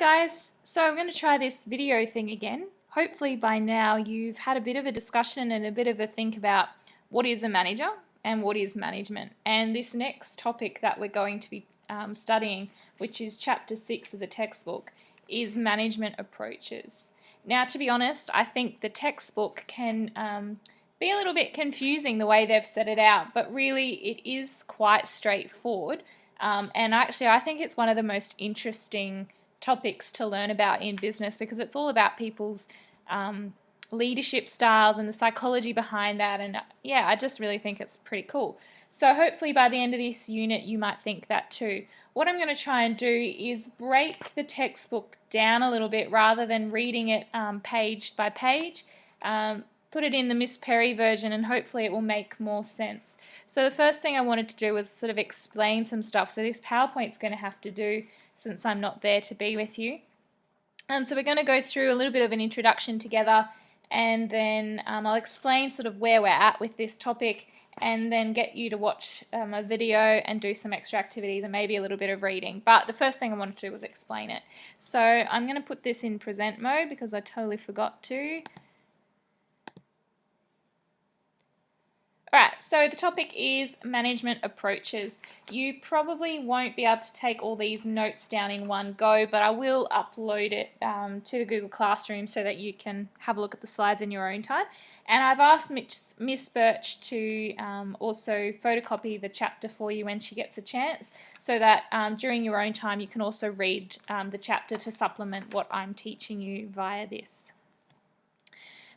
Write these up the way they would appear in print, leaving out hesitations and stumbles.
Guys, so I'm going to try this video thing again. Hopefully by now you've had a bit of a discussion and a bit of a think about what is a manager and what is management. And this next topic that we're going to be studying, which is chapter 6 of the textbook, is management approaches. Now, to be honest, I think the textbook can be a little bit confusing the way they've set it out, but really it is quite straightforward. And actually I think it's one of the most interesting topics to learn about in business because it's all about people's leadership styles and the psychology behind that, and yeah, I just really think it's pretty cool. So hopefully by the end of this unit you might think that too. What I'm going to try and do is break the textbook down a little bit rather than reading it page by page. Put it in the Miss Perry version and hopefully it will make more sense. So the first thing I wanted to do was sort of explain some stuff. So this PowerPoint's going to have to do since I'm not there to be with you. So we're going to go through a little bit of an introduction together, and then I'll explain sort of where we're at with this topic, and then get you to watch a video and do some extra activities and maybe a little bit of reading. But the first thing I wanted to do was explain it. So I'm going to put this in present mode because I totally forgot to. Alright, so the topic is management approaches. You probably won't be able to take all these notes down in one go, but I will upload it to the Google Classroom so that you can have a look at the slides in your own time. And I've asked Miss Birch to also photocopy the chapter for you when she gets a chance, so that during your own time you can also read the chapter to supplement what I'm teaching you via this.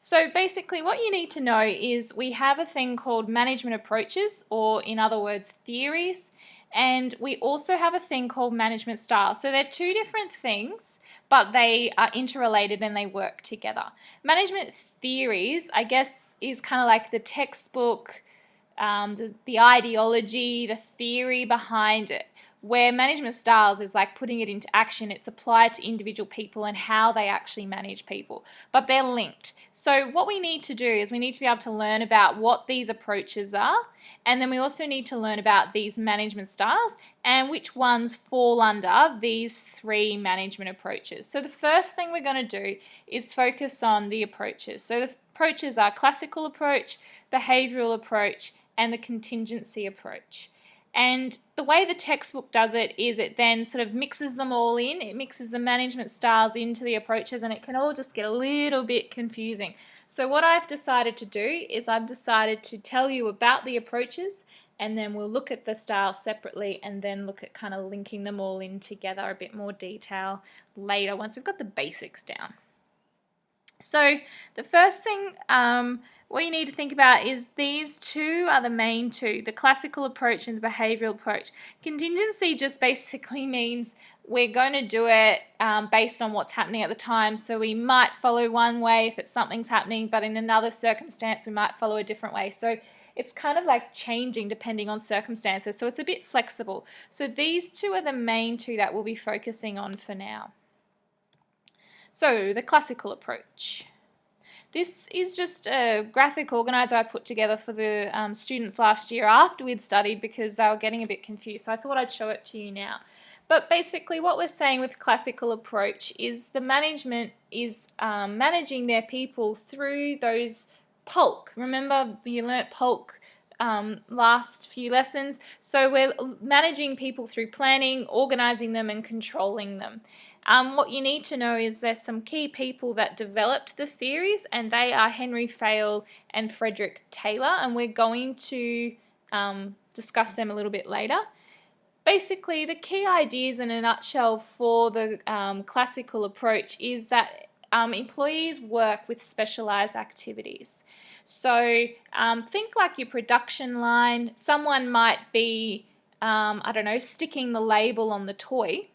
So basically what you need to know is we have a thing called management approaches, or in other words theories, and we also have a thing called management styles. So they're two different things, but they are interrelated and they work together. Management theories, I guess, is kind of like the textbook, the ideology, the theory behind it. Where management styles is like putting it into action. It's applied to individual people and how they actually manage people, but they're linked. So what we need to do is we need to be able to learn about what these approaches are, and then we also need to learn about these management styles and which ones fall under these three management approaches. So the first thing we're going to do is focus on the approaches. So the approaches are classical approach, behavioral approach, and the contingency approach. And the way the textbook does it is it then sort of mixes them all in. It mixes the management styles into the approaches, and it can all just get a little bit confusing. So what I've decided to do is I've decided to tell you about the approaches, and then we'll look at the styles separately and then look at kind of linking them all in together a bit more detail later once we've got the basics down. So the first thing what you need to think about is these two are the main two, the classical approach and the behavioral approach. Contingency just basically means we're going to do it based on what's happening at the time. So we might follow one way if something's happening, but in another circumstance we might follow a different way. So it's kind of like changing depending on circumstances. So it's a bit flexible. So these two are the main two that we'll be focusing on for now. So the classical approach. This is just a graphic organizer I put together for the students last year after we'd studied because they were getting a bit confused. So I thought I'd show it to you now. But basically what we're saying with classical approach is the management is managing their people through those POLK. Remember you learnt POLK last few lessons. So we're managing people through planning, organizing them, and controlling them. What you need to know is there's some key people that developed the theories, and they are Henry Fayol and Frederick Taylor, and we're going to discuss them a little bit later. Basically, the key ideas in a nutshell for the classical approach is that employees work with specialized activities. So think like your production line. Someone might be, I don't know, sticking the label on the toy,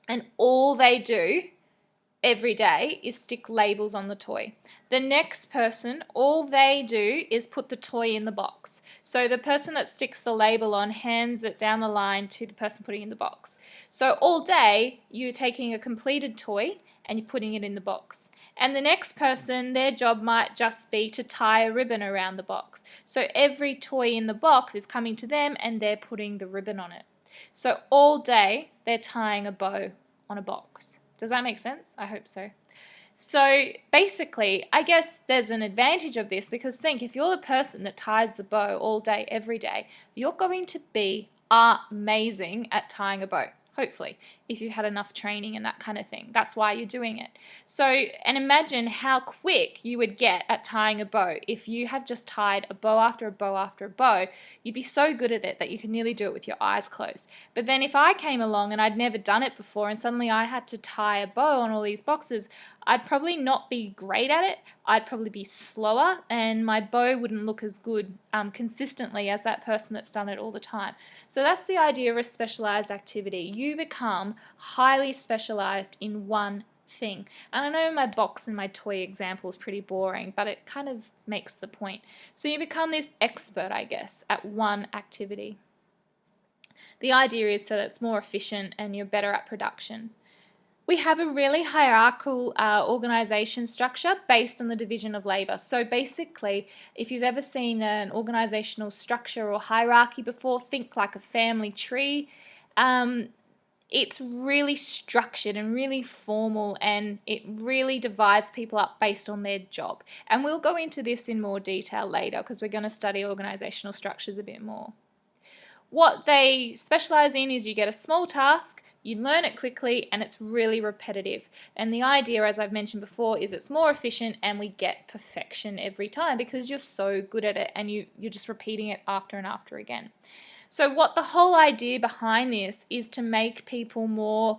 and all they do every day is stick labels on the toy. The next person, all they do is put the toy in the box. So the person that sticks the label on hands it down the line to the person putting it in the box. So all day you're taking a completed toy and you're putting it in the box. And the next person, their job might just be to tie a ribbon around the box. So every toy in the box is coming to them and they're putting the ribbon on it. So all day they're tying a bow on a box. Does that make sense? I hope so. So basically, I guess there's an advantage of this, because think, if you're the person that ties the bow all day, every day, you're going to be amazing at tying a bow. Hopefully, if you've had enough training and that kind of thing. That's why you're doing it. So, and imagine how quick you would get at tying a bow. If you have just tied a bow after a bow after a bow, you'd be so good at it that you could nearly do it with your eyes closed. But then if I came along and I'd never done it before and suddenly I had to tie a bow on all these boxes, I'd probably not be great at it. I'd probably be slower, and my bow wouldn't look as good consistently as that person that's done it all the time. So that's the idea of a specialized activity. You become highly specialized in one thing. And I know my box and my toy example is pretty boring, but it kind of makes the point. So you become this expert, I guess, at one activity. The idea is so that it's more efficient and you're better at production. We have a really hierarchical organization structure based on the division of labor. So basically, if you've ever seen an organizational structure or hierarchy before, think like a family tree. It's really structured and really formal, and it really divides people up based on their job. And we'll go into this in more detail later, because we're going to study organizational structures a bit more. What they specialize in is you get a small task, you learn it quickly, and it's really repetitive. And the idea, as I've mentioned before, is it's more efficient and we get perfection every time because you're so good at it and you're just repeating it after and after again. So what the whole idea behind this is to make people more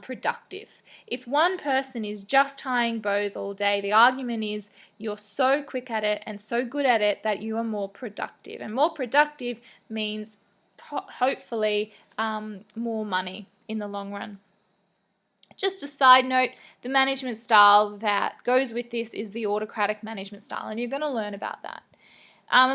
productive. If one person is just tying bows all day, the argument is you're so quick at it and so good at it that you are more productive. And more productive means hopefully more money in the long run. Just a side note, the management style that goes with this is the autocratic management style, and you're going to learn about that. A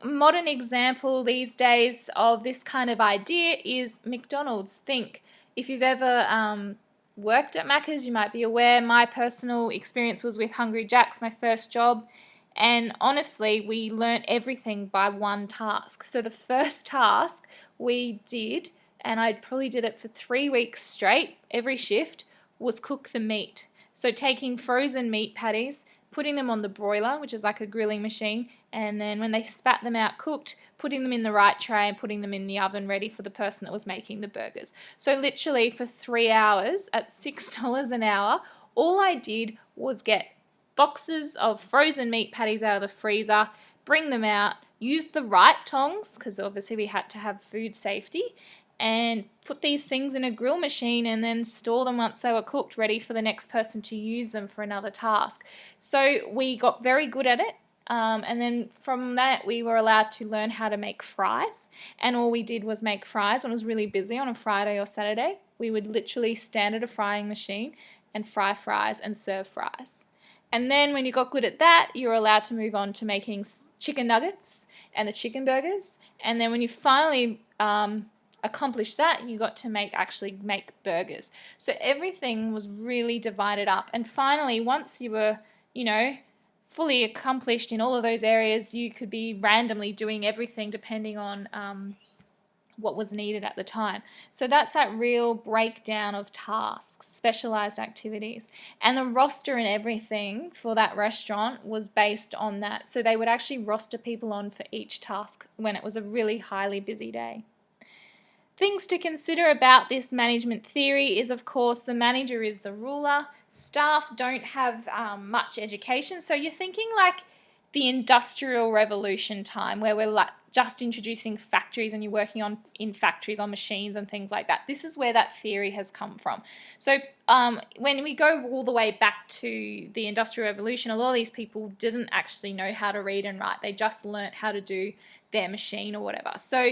modern example these days of this kind of idea is McDonald's. Think, if you've ever worked at Macca's, you might be aware my personal experience was with Hungry Jack's, my first job. And honestly, we learnt everything by one task. So the first task we did, and I probably did it for 3 weeks straight, every shift, was cook the meat. So taking frozen meat patties, putting them on the broiler, which is like a grilling machine, and then when they spat them out cooked, putting them in the right tray and putting them in the oven ready for the person that was making the burgers. So literally for 3 hours at $6 an hour, all I did was get boxes of frozen meat patties out of the freezer, bring them out, use the right tongs, because obviously we had to have food safety, and put these things in a grill machine and then store them once they were cooked, ready for the next person to use them for another task. So we got very good at it. And then from that, we were allowed to learn how to make fries. And all we did was make fries when it was really busy on a Friday or Saturday. We would literally stand at a frying machine and fry fries and serve fries. And then when you got good at that, you were allowed to move on to making chicken nuggets and the chicken burgers. And then when you finally accomplished that, you got to actually make burgers. So everything was really divided up. And finally, once you were, fully accomplished in all of those areas, you could be randomly doing everything depending on what was needed at the time. So that's that real breakdown of tasks, specialized activities. And the roster and everything for that restaurant was based on that. So they would actually roster people on for each task when it was a really highly busy day. Things to consider about this management theory is, of course, the manager is the ruler. Staff don't have much education. So you're thinking like the Industrial Revolution time, where we're like just introducing factories and you're working in factories on machines and things like that. This is where that theory has come from. So when we go all the way back to the Industrial Revolution, a lot of these people didn't actually know how to read and write. They just learnt how to do their machine or whatever. So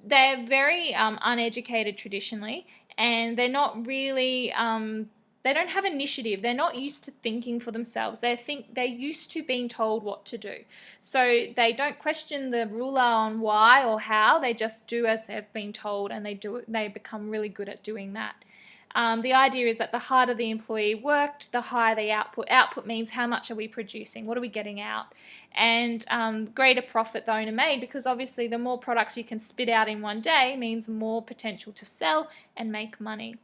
they're very uneducated traditionally, and they're not really, they don't have initiative. They're not used to thinking for themselves. They're used to being told what to do. So they don't question the ruler on why or how. They just do as they've been told, and they become really good at doing that. The idea is that the harder the employee worked, the higher the output. Output means how much are we producing? What are we getting out? And greater profit the owner made, because obviously the more products you can spit out in one day means more potential to sell and make money.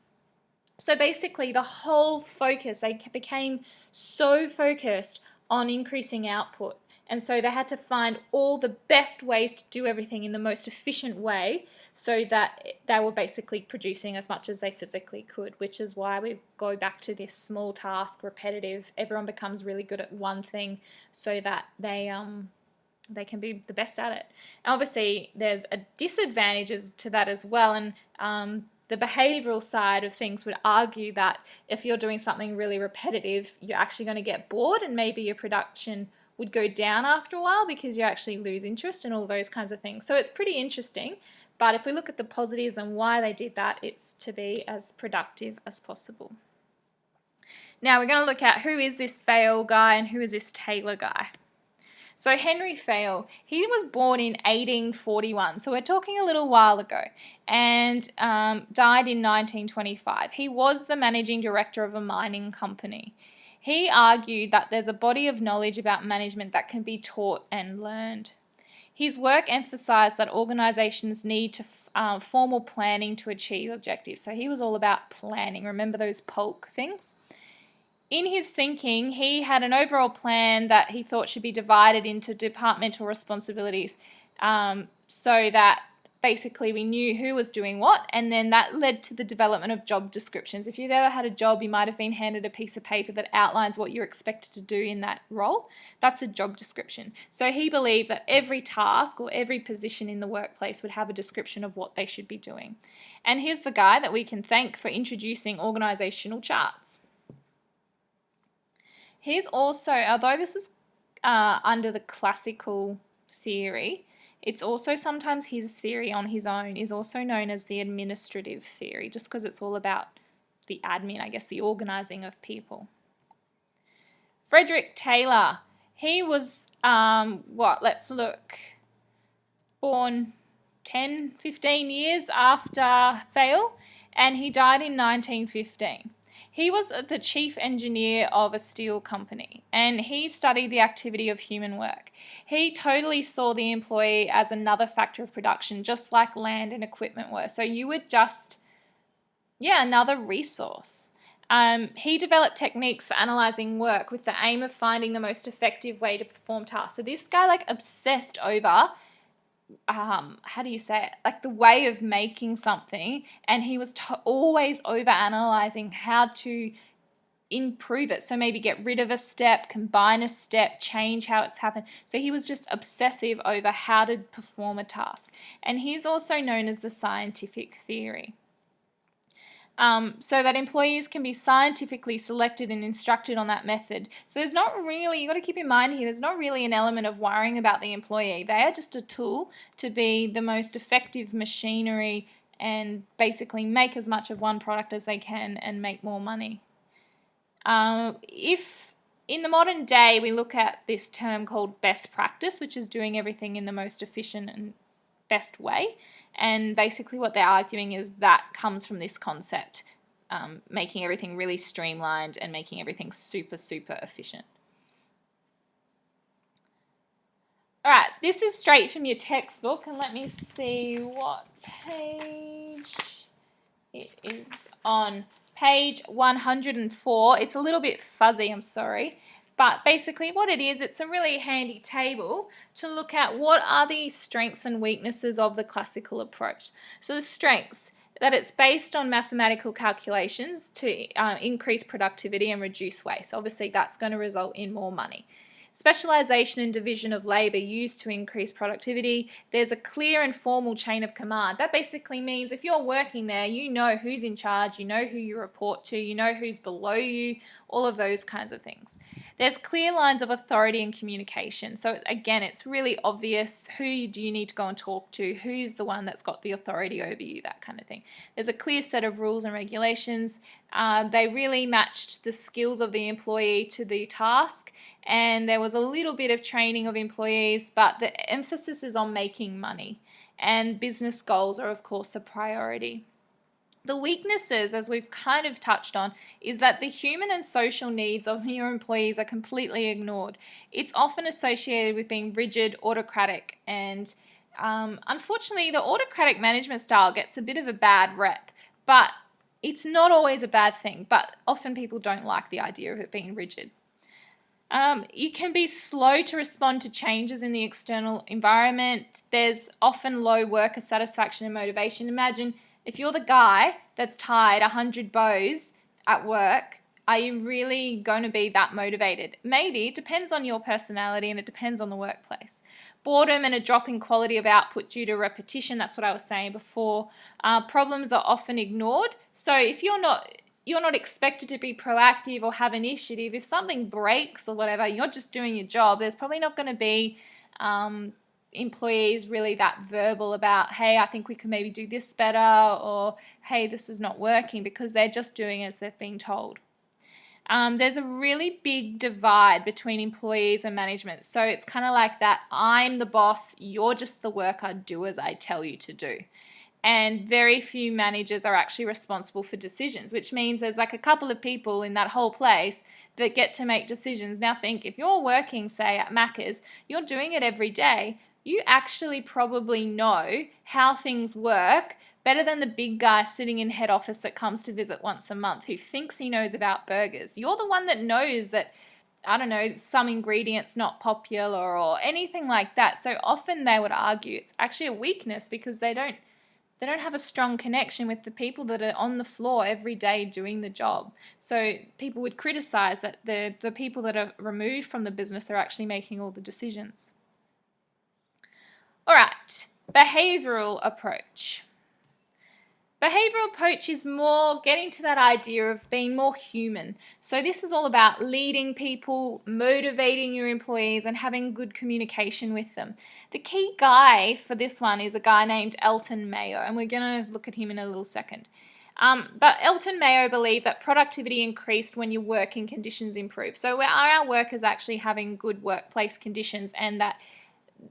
So basically the whole focus, they became so focused on increasing output. And so they had to find all the best ways to do everything in the most efficient way so that they were basically producing as much as they physically could, which is why we go back to this small task, repetitive. Everyone becomes really good at one thing so that they can be the best at it. And obviously, there's a disadvantages to that as well. And the behavioral side of things would argue that if you're doing something really repetitive, you're actually going to get bored and maybe your production would go down after a while because you actually lose interest and all those kinds of things. So it's pretty interesting. But if we look at the positives and why they did that, it's to be as productive as possible. Now we're going to look at who is this Fayol guy and who is this Taylor guy. So Henry Fayol, he was born in 1841, so we're talking a little while ago, and died in 1925. He was the managing director of a mining company. He argued that there's a body of knowledge about management that can be taught and learned. His work emphasized that organizations need to formal planning to achieve objectives. So he was all about planning. Remember those polk things? In his thinking, he had an overall plan that he thought should be divided into departmental responsibilities so that basically we knew who was doing what, and then that led to the development of job descriptions. If you've ever had a job, you might have been handed a piece of paper that outlines what you're expected to do in that role. That's a job description. So he believed that every task or every position in the workplace would have a description of what they should be doing. And here's the guy that we can thank for introducing organizational charts. He's also, although this is under the classical theory, it's also sometimes his theory on his own is also known as the administrative theory, just because it's all about the admin, I guess, the organizing of people. Frederick Taylor, he was, let's look, born 10, 15 years after Fayol, and he died in 1915. He was the chief engineer of a steel company, and he studied the activity of human work. He totally saw the employee as another factor of production, just like land and equipment were. So you were just, another resource. He developed techniques for analyzing work with the aim of finding the most effective way to perform tasks. So this guy obsessed over like the way of making something, and he was always over analyzing how to improve it. So maybe get rid of a step, combine a step, change how it's happened. So he was just obsessive over how to perform a task. And he's also known as the scientific theory. So that employees can be scientifically selected and instructed on that method. So there's not really, you've got to keep in mind here, there's not really an element of worrying about the employee. They are just a tool to be the most effective machinery and basically make as much of one product as they can and make more money. If in the modern day we look at this term called best practice, which is doing everything in the most efficient and best way, and basically what they're arguing is that comes from this concept, making everything really streamlined and making everything super, super efficient. All right, this is straight from your textbook, and let me see what page it is on. Page 104. It's a little bit fuzzy, I'm sorry. But basically what it is, it's a really handy table to look at what are the strengths and weaknesses of the classical approach. So the strengths, that it's based on mathematical calculations to increase productivity and reduce waste. Obviously that's going to result in more money. Specialization and division of labor used to increase productivity. There's a clear and formal chain of command. That basically means if you're working there, you know who's in charge, you know who you report to, you know who's below you, all of those kinds of things. There's clear lines of authority and communication. So again, it's really obvious who do you need to go and talk to, who's the one that's got the authority over you, that kind of thing. There's a clear set of rules and regulations. They really matched the skills of the employee to the task, and there was a little bit of training of employees, but the emphasis is on making money, and business goals are of course a priority. The weaknesses, as we've kind of touched on, is that the human and social needs of your employees are completely ignored. It's often associated with being rigid, autocratic, and unfortunately the autocratic management style gets a bit of a bad rep, but It's not always a bad thing, but often people don't like the idea of it being rigid. You can be slow to respond to changes in the external environment. There's often low worker satisfaction and motivation. Imagine if you're the guy that's tied 100 bows at work, are you really going to be that motivated? Maybe. It depends on your personality and it depends on the workplace. Boredom and a drop in quality of output due to repetition, that's what I was saying before. Problems are often ignored. So if you're not expected to be proactive or have initiative, if something breaks or whatever, you're just doing your job, there's probably not going to be employees really that verbal about, hey, I think we could maybe do this better, or hey, this is not working, because they're just doing as they've been told. There's a really big divide between employees and management. So it's kind of like that, I'm the boss, you're just the worker, do as I tell you to do. And very few managers are actually responsible for decisions, which means there's like a couple of people in that whole place that get to make decisions. Now think, if you're working, say, at Macca's, you're doing it every day, you actually probably know how things work better than the big guy sitting in head office that comes to visit once a month who thinks he knows about burgers. You're the one that knows that, I don't know, some ingredient's not popular or anything like that. So often they would argue it's actually a weakness because they don't have a strong connection with the people that are on the floor every day doing the job. So people would criticize that the people that are removed from the business are actually making all the decisions. All right, behavioral approach. Behavioral approach is more getting to that idea of being more human. So this is all about leading people, motivating your employees, and having good communication with them. The key guy for this one is a guy named Elton Mayo, and we're going to look at him in a little second. But Elton Mayo believed that productivity increased when your working conditions improved. So are our workers actually having good workplace conditions, and that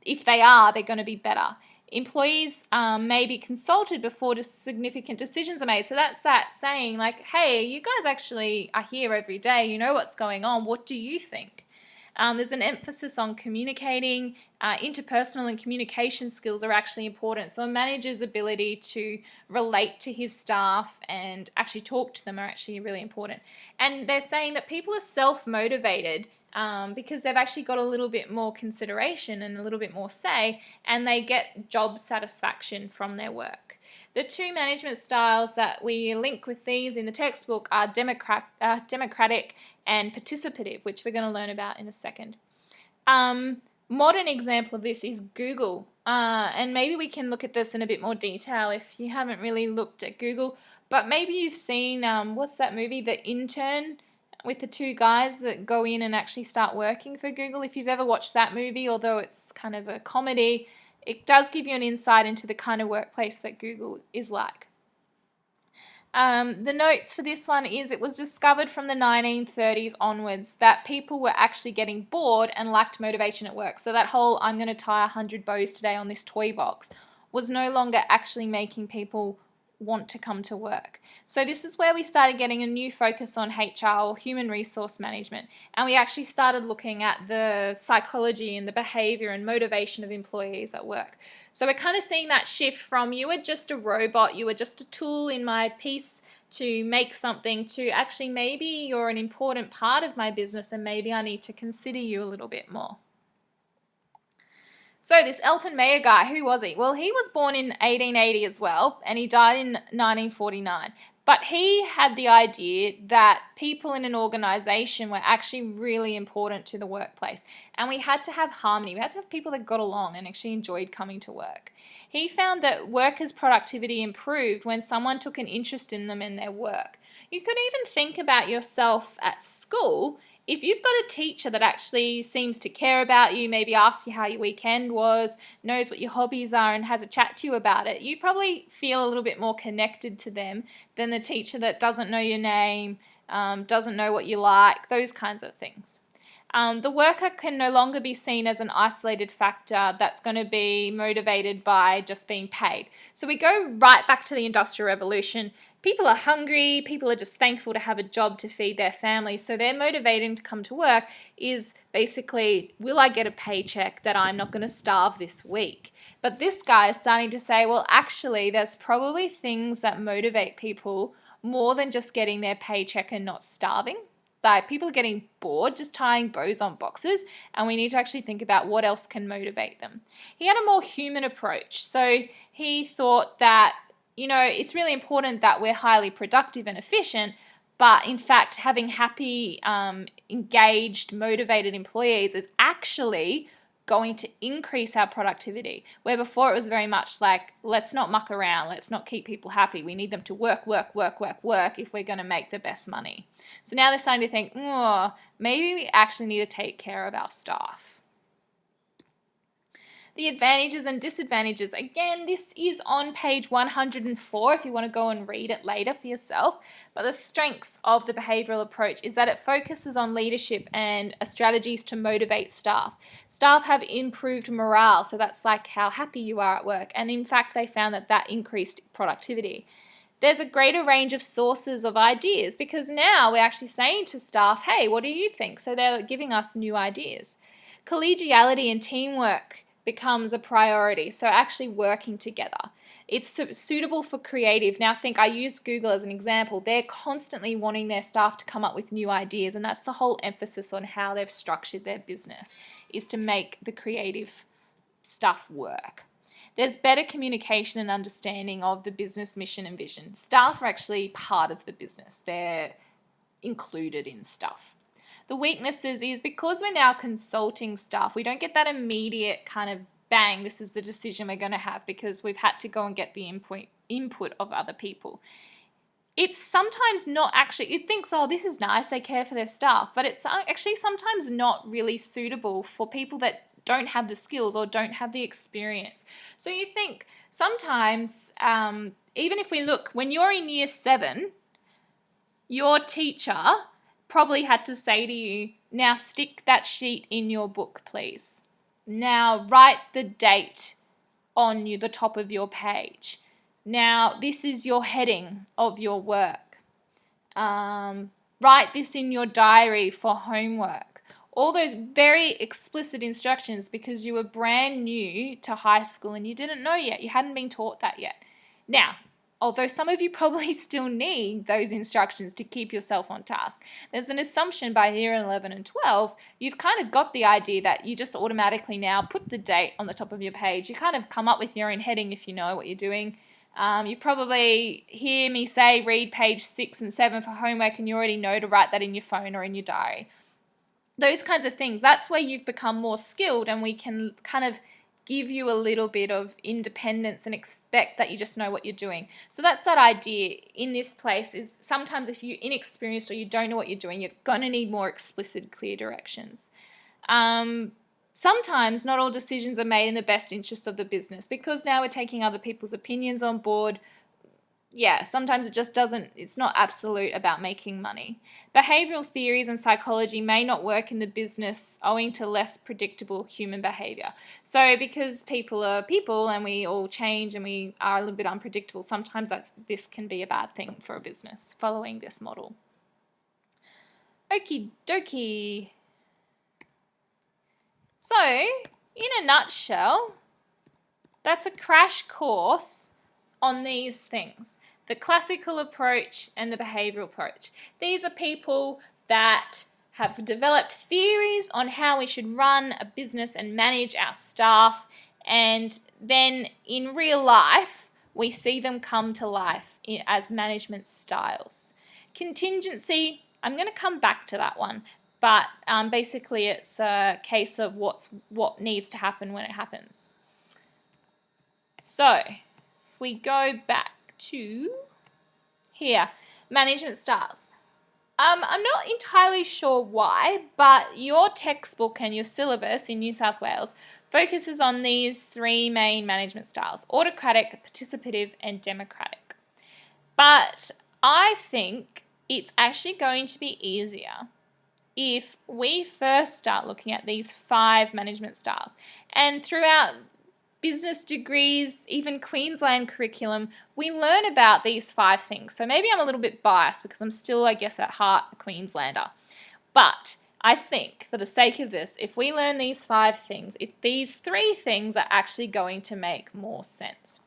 if they are, they're going to be better. Employees may be consulted before significant decisions are made. So that's that saying like, hey, you guys actually are here every day. You know what's going on. What do you think? There's an emphasis on communicating. Interpersonal and communication skills are actually important. So a manager's ability to relate to his staff and actually talk to them are actually really important. And they're saying that people are self-motivated because they've actually got a little bit more consideration and a little bit more say, and they get job satisfaction from their work. The two management styles that we link with these in the textbook are democratic and participative, which we're going to learn about in a second. Modern example of this is Google, and maybe we can look at this in a bit more detail if you haven't really looked at Google, but maybe you've seen, what's that movie, The Intern, with the two guys that go in and actually start working for Google. If you've ever watched that movie, although it's kind of a comedy, it does give you an insight into the kind of workplace that Google is like. The notes for this one is it was discovered from the 1930s onwards that people were actually getting bored and lacked motivation at work. So that whole I'm going to tie 100 bows today on this toy box was no longer actually making people want to come to work. So this is where we started getting a new focus on HR, or human resource management, and we actually started looking at the psychology and the behavior and motivation of employees at work. So we're kind of seeing that shift from you were just a robot, you were just a tool in my piece to make something, to actually maybe you're an important part of my business and maybe I need to consider you a little bit more. So this Elton Mayo guy, who was he? Well, he was born in 1880 as well, and he died in 1949. But he had the idea that people in an organization were actually really important to the workplace. And we had to have harmony. We had to have people that got along and actually enjoyed coming to work. He found that workers' productivity improved when someone took an interest in them and their work. You could even think about yourself at school. If you've got a teacher that actually seems to care about you, maybe asks you how your weekend was, knows what your hobbies are and has a chat to you about it, you probably feel a little bit more connected to them than the teacher that doesn't know your name, doesn't know what you like, those kinds of things. The worker can no longer be seen as an isolated factor that's going to be motivated by just being paid. So we go right back to the Industrial Revolution. People are hungry, people are just thankful to have a job to feed their families, so their motivating to come to work is basically, will I get a paycheck that I'm not going to starve this week? But this guy is starting to say, well, actually, there's probably things that motivate people more than just getting their paycheck and not starving. Like, people are getting bored just tying bows on boxes, and we need to actually think about what else can motivate them. He had a more human approach. So he thought that, it's really important that we're highly productive and efficient, but in fact, having happy, engaged, motivated employees is actually going to increase our productivity. Where before it was very much like, let's not muck around, let's not keep people happy. We need them to work if we're going to make the best money. So now they're starting to think, maybe we actually need to take care of our staff. The advantages and disadvantages. Again, this is on page 104 if you want to go and read it later for yourself. But the strengths of the behavioral approach is that it focuses on leadership and strategies to motivate staff. Staff have improved morale, so that's like how happy you are at work. And in fact, they found that increased productivity. There's a greater range of sources of ideas because now we're actually saying to staff, hey, what do you think? So they're giving us new ideas. Collegiality and teamwork becomes a priority, so actually working together. It's suitable for creative. Now I used Google as an example. They're constantly wanting their staff to come up with new ideas, and that's the whole emphasis on how they've structured their business, is to make the creative stuff work. There's better communication and understanding of the business mission and vision. Staff are actually part of the business. They're included in stuff. The weaknesses is because we're now consulting staff, we don't get that immediate kind of bang, this is the decision we're going to have because we've had to go and get the input of other people. It's sometimes not actually, it thinks, this is nice, they care for their staff, but it's actually sometimes not really suitable for people that don't have the skills or don't have the experience. So you think sometimes, even if we look, when you're in year 7, your teacher probably had to say to you, now stick that sheet in your book, please. Now write the date on the top of your page. Now this is your heading of your work. Write this in your diary for homework. All those very explicit instructions because you were brand new to high school and you didn't know yet. You hadn't been taught that yet. Now, although some of you probably still need those instructions to keep yourself on task, there's an assumption by year 11 and 12, you've kind of got the idea that you just automatically now put the date on the top of your page. You kind of come up with your own heading if you know what you're doing. You probably hear me say read page 6 and 7 for homework and you already know to write that in your phone or in your diary. Those kinds of things, that's where you've become more skilled and we can kind of give you a little bit of independence and expect that you just know what you're doing. So that's that idea in this place is sometimes if you're inexperienced or you don't know what you're doing, you're going to need more explicit, clear directions. Sometimes not all decisions are made in the best interest of the business because now we're taking other people's opinions on board. Yeah, sometimes it just doesn't, it's not absolute about making money. Behavioral theories and psychology may not work in the business owing to less predictable human behavior. So because people are people and we all change and we are a little bit unpredictable, sometimes this can be a bad thing for a business following this model. Okie dokie. So, in a nutshell, that's a crash course on these things, the classical approach and the behavioral approach. These are people that have developed theories on how we should run a business and manage our staff, and then in real life, we see them come to life as management styles. Contingency, I'm going to come back to that one, but basically it's a case of what needs to happen when it happens. So, we go back to here, management styles. I'm not entirely sure why, but your textbook and your syllabus in New South Wales focuses on these 3 main management styles: autocratic, participative, and democratic. But I think it's actually going to be easier if we first start looking at these 5 management styles. And throughout business degrees, even Queensland curriculum, we learn about these 5 things. So maybe I'm a little bit biased because I'm still, I guess, at heart a Queenslander. But I think for the sake of this, if we learn these 5 things, these 3 things are actually going to make more sense.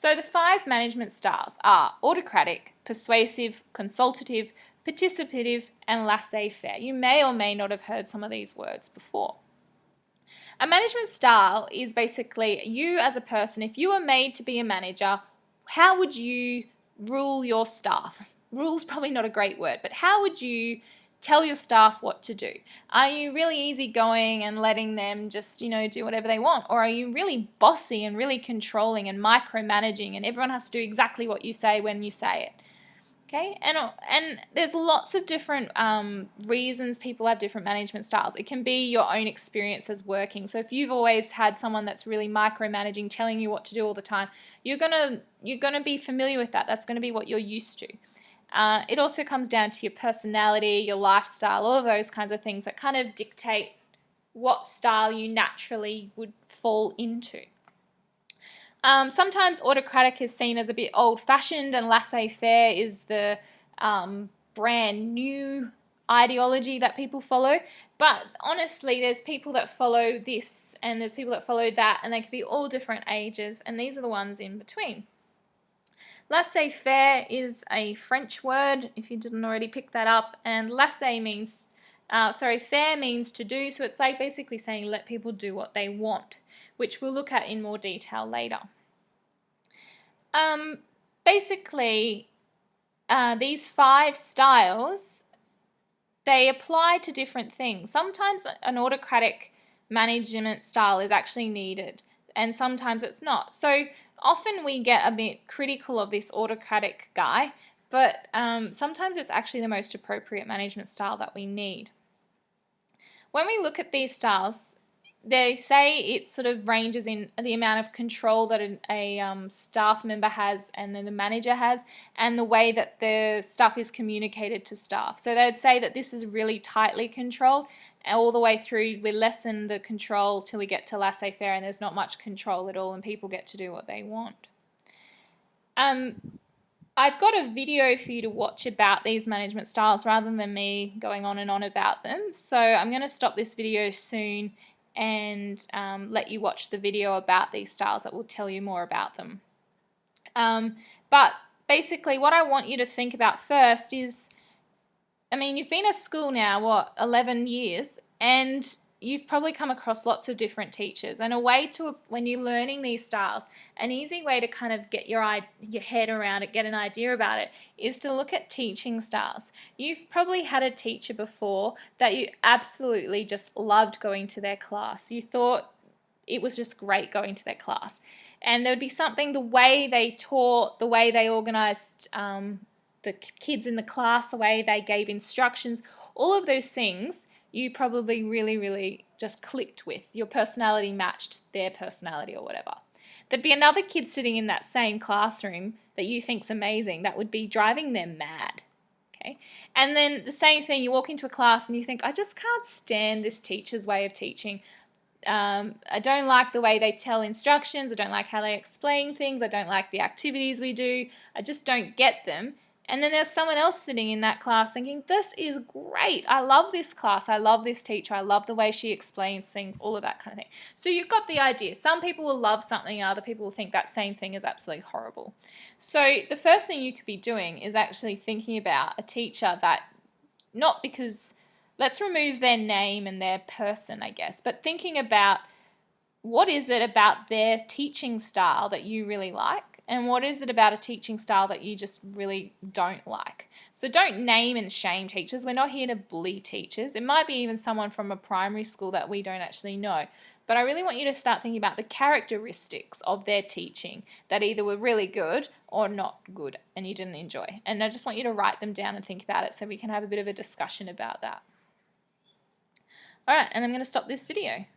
So the 5 management styles are autocratic, persuasive, consultative, participative, and laissez-faire. You may or may not have heard some of these words before. A management style is basically you as a person. If you were made to be a manager, how would you rule your staff? Rule's probably not a great word, but how would you tell your staff what to do? Are you really easygoing and letting them just, do whatever they want? Or are you really bossy and really controlling and micromanaging, and everyone has to do exactly what you say when you say it? Okay, and there's lots of different reasons people have different management styles. It can be your own experiences working. So if you've always had someone that's really micromanaging, telling you what to do all the time, you're gonna be familiar with that. That's gonna be what you're used to. It also comes down to your personality, your lifestyle, all of those kinds of things that kind of dictate what style you naturally would fall into. Sometimes autocratic is seen as a bit old-fashioned, and laissez-faire is the brand new ideology that people follow. But honestly, there's people that follow this and there's people that follow that, and they can be all different ages, and these are the ones in between. Laissez-faire is a French word, if you didn't already pick that up, and faire means to do, so it's like basically saying let people do what they want, which we'll look at in more detail later. Basically, these 5 styles, they apply to different things. Sometimes an autocratic management style is actually needed, and sometimes it's not. So often we get a bit critical of this autocratic guy, but sometimes it's actually the most appropriate management style that we need. When we look at these styles, they say it sort of ranges in the amount of control that a staff member has and then the manager has, and the way that the stuff is communicated to staff. So they'd say that this is really tightly controlled all the way through. We lessen the control till we get to laissez-faire, and there's not much control at all, and people get to do what they want. I've got a video for you to watch about these management styles rather than me going on and on about them. So I'm going to stop this video soon and let you watch the video about these styles that will tell you more about them. But basically what I want you to think about first is, you've been at school now, 11 years, and you've probably come across lots of different teachers, and when you're learning these styles, an easy way to kind of get your head around it, get an idea about it, is to look at teaching styles. You've probably had a teacher before that you absolutely just loved going to their class. You thought it was just great going to their class, and there would be something, the way they taught, the way they organized the kids in the class, the way they gave instructions, all of those things you probably really, really just clicked with. Your personality matched their personality or whatever. There'd be another kid sitting in that same classroom that you think's amazing that would be driving them mad. Okay? And then the same thing, you walk into a class and you think, I just can't stand this teacher's way of teaching. I don't like the way they tell instructions. I don't like how they explain things. I don't like the activities we do. I just don't get them. And then there's someone else sitting in that class thinking, this is great. I love this class. I love this teacher. I love the way she explains things, all of that kind of thing. So you've got the idea. Some people will love something, other people will think that same thing is absolutely horrible. So the first thing you could be doing is actually thinking about a teacher that, not because, let's remove their name and their person, I guess, but thinking about what is it about their teaching style that you really like? And what is it about a teaching style that you just really don't like? So don't name and shame teachers. We're not here to bully teachers. It might be even someone from a primary school that we don't actually know. But I really want you to start thinking about the characteristics of their teaching that either were really good or not good and you didn't enjoy. And I just want you to write them down and think about it so we can have a bit of a discussion about that. All right, and I'm going to stop this video.